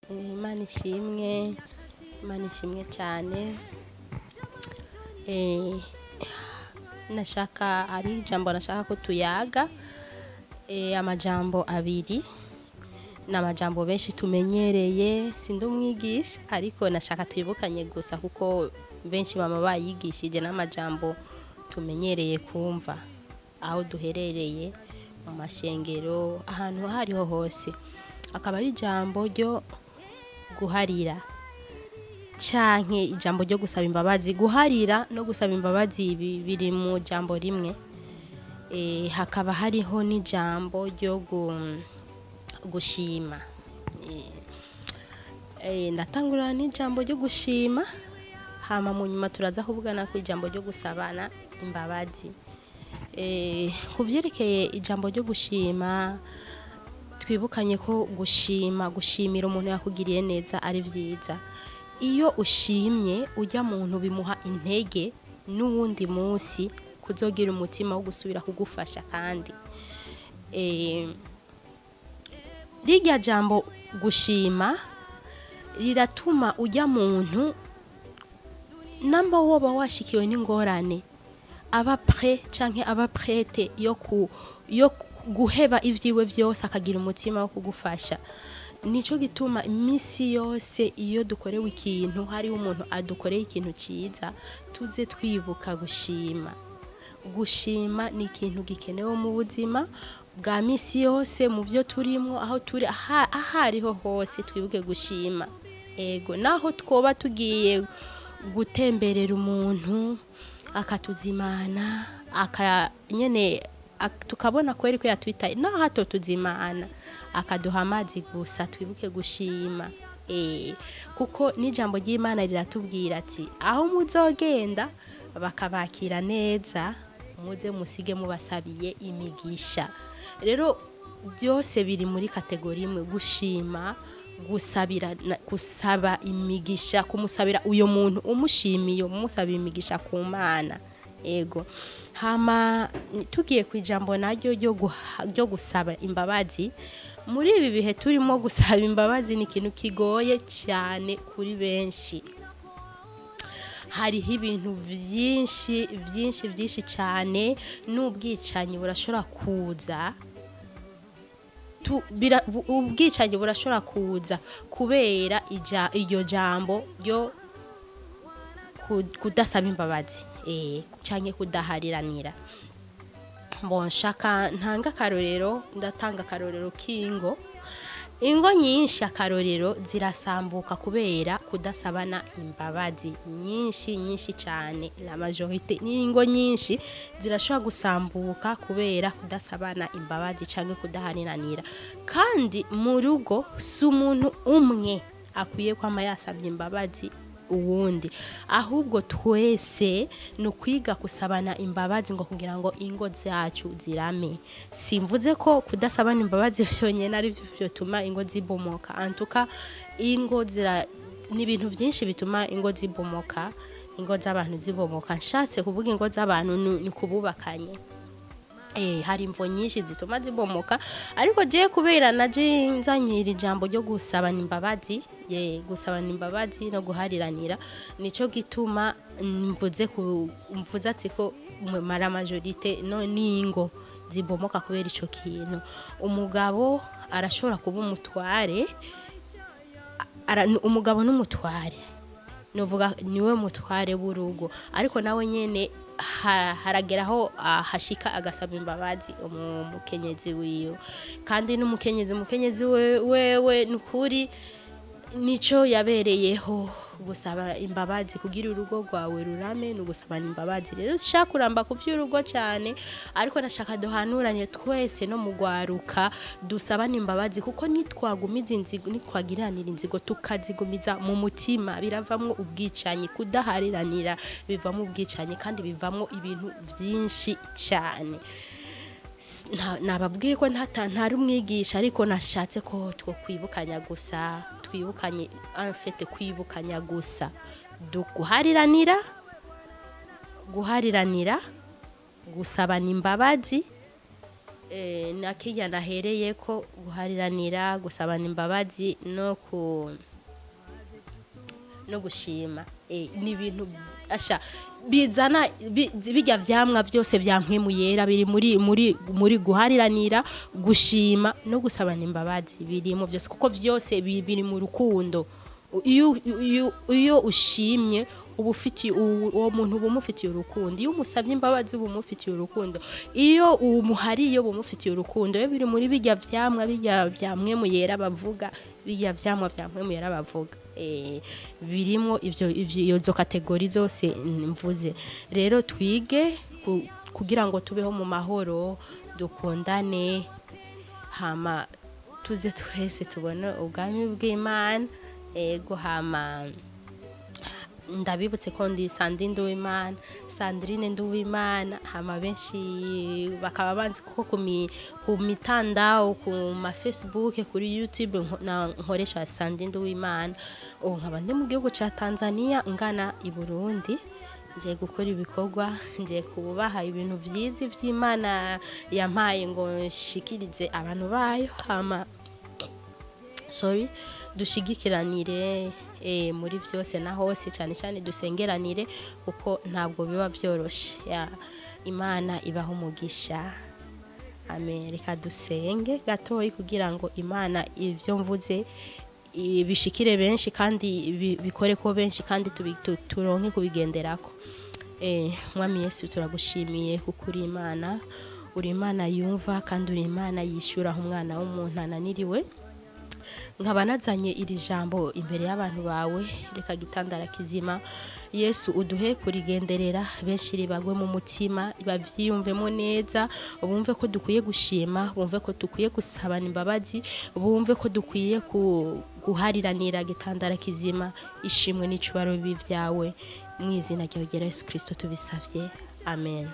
Imana ishimwe cyane. Nashaka ari ijambo nashaka ko tuyaga, amajambo abiri n'amajambo benshi tumenyereye, sindi umwigisha ariko nashaka twibukanye gusa kuko benshi bama bayigishije n'amajambo tumenyereye kumva aho duherereye mu mashengero ahantu hariho hose. Akaba ari ijambo ryo guharira canke ijambo ryo gusaba imbabazi. Guharira no gusaba imbabazi biri mu jambo rimwe. Hakaba hariho n'ijambo ryo gushima. Ndatangura n'ijambo ryo gushima, hama mu nyuma turaza kuvugana ku ijambo ryo gusabana imbabazi. Kuvyerekeye ijambo ryo gushima, twibukanye ko gushimira umuntu yakugiriye neza ari vyiza. Iyo ushimye ujya muntu bimuha intege n'uwundi munsi kuzogira umutima wo gusubira kugufasha. Kandi rirya jambo gushima riratuma ujya muntu namba woba washikiwe n'ingorane aba prêt canke aba prête yo guheba ivyiwe vyose akagira umutima wo kugufasha. Nico gituma imisi yose iyo dukorewe ikintu, hari umuntu adukoreye ikintu ciza, tuze twibuka gushima. Gushima ni ikintu gikenewe mu buzima bwa misi yose, mu byo turimo, aho turi ahariho hose twibuke gushima. Ego naho twoba tugiye gutemberera umuntu akatuzimana nyene tukabona kweri ko yatwitaye, naho hato tuzimana akaduha amazi gusa, twibuke gushima. Kuko n'ijambo ry'Imana riratubwira ati aho muzogenda bakabakira neza, muze musige mubasabiye imigisha. Rero byose biri muri kategori imwe: gushima, gusaba imigisha, kumusabira uyo muntu umushimiye, umusaba imigisha ku Mana. Ego hama tugiye ku ijambo naryo ryo gusaba imbabazi. Muri ibi bihe turimo, gusaba imbabazi ni ikintu kigoye cyane kuri benshi. Hariho ibintu byinshi cyane, n'ubwicanyi burashobora kuza. Ubwicanyi burashobora kuza kubera iryo jambo ryo kudasaba imbabazi canke kudahariranira. Shaka ntanga akarorero, ndatanga akarorero k'ingo. Ingo nyinshi akarorero zirasambuka kubera kudasabana imbabazi. Nyinshi cyane, la majorité n'ingo nyinshi zirashobora gusambuka kubera kudasabana imbabazi canke kudahariranira. Kandi mu rugo si umuntu umwe akwiye kwama yasabye imbabazi uwundi, ahubwo twese no kwiga kusabana imbabazi ngo kugira ngo ingo zacu zirame. Simvuze ko kudasabana imbabazi vyonyene ari byo bituma ingo zibomoka. Antuka ingo ni ibintu byinshi bituma ingo zibomoka, ingo z'abantu zibomoka. Nshatse kuvuga ingo z'abantu ni kububakanye. Hari imvo nyinshi zituma zibomoka, ariko je kubera naje nzanyira ijambo ryo gusabana imbabazi, gusabana imbabazi no guhariranira, nico gituma mvuze ati ko mara majorité n'ingo zibomoka kubera ico kintu. Umugabo arashobora kuba umutware, umugabo n'umutware, novuga niwe mutware w'urugo, ariko nawe nyene harageraho hashika agasaba imbabazi umukenyezi wiwe. Kandi n'umukenyezi wewe nukuri nico yabereyeho gusaba imbabazi kugira urugo rwawe rurame, no gusabana imbabazi. Rero shaka kuramba ku by'urugo cyane, ariko ndashaka duhanuranye twese no mugwaruka dusabana imbabazi, kuko nitwagumiza inzigo, nitwagiranira inzigo tukazigumiza mu mutima, biravamwo ubwicanyi. Kudahariranira bivamo ubwicanyi, kandi bivamo ibintu byinshi cyane. Nababwiye ko ntari umwigisha, ariko nashatse ko twokwibukanya gusa, twibukanye afite kwibukanya gusa. Guhariranira, gusabana imbabazi, nakijya nahereye ko guhariranira gusabana imbabazi no gushima ni ibintu asha bizana bijya vyamwa byose byampwemu yera biri muri guhariranira gushima no gusabana imbabazi birimo byose kuko byose biri mu rukundo iyo ushimye uba ufitiye uwo muntu uba umufitiye urukundo iyo umusabye imbabazi uba umufitiye urukundo iyo umuhariye uba umufitiye urukundo iyo biri muri bijya vyamwa bijya vyamwemu yera bavuga bijya vyamwa vyamwemu yera bavuga birimo ivyo zo kategori zose mvuze rero twige kugira ngo tubeho mu mahoro dukundane hama tuze twese tubone ubwami bw'Imana ego hama ndabibutse ko ndi Sandrine Nduwimana hama benshi bakaba banzi kuko ku mitandao ku ma Facebook kuri YouTube nkoresha Sandrine Nduwimana nkaba ndi mu gihugu ca Tanzania ngana i Burundi nje gukora ibikorwa nje kubaha ibintu vyiza vy'Imana yampaye ngo nshikirize abantu bayo hama dushigikiranire muri byose na hose cyane cyane dusengeranire kuko ntabwo biba byoroshe Imana ibaho umugisha amen reka dusenge gatoyi kugira ngo Imana ivyo mvuze bishikire benshi kandi bikore ko benshi kandi turonke kubigenderako mwami Yesu turagushimiye kuko uri Imana yumva kandi uri Imana yishura umwana w'umuntu ananiriwe nkaba nazanye iri jambo imbere y'abantu bawe reka gitandara kizima Yesu uduhe kurigenderera benshi ribagwe mu mutima bavyiyumvemo neza bumve ko dukwiye gushima bumve ko dukwiye gusabana imbabazi bumve ko dukwiye guhariranira gitandara kizima ishimwe n'icubaro bivyawe mu izina rya Yesu Kristo tubisavye amen.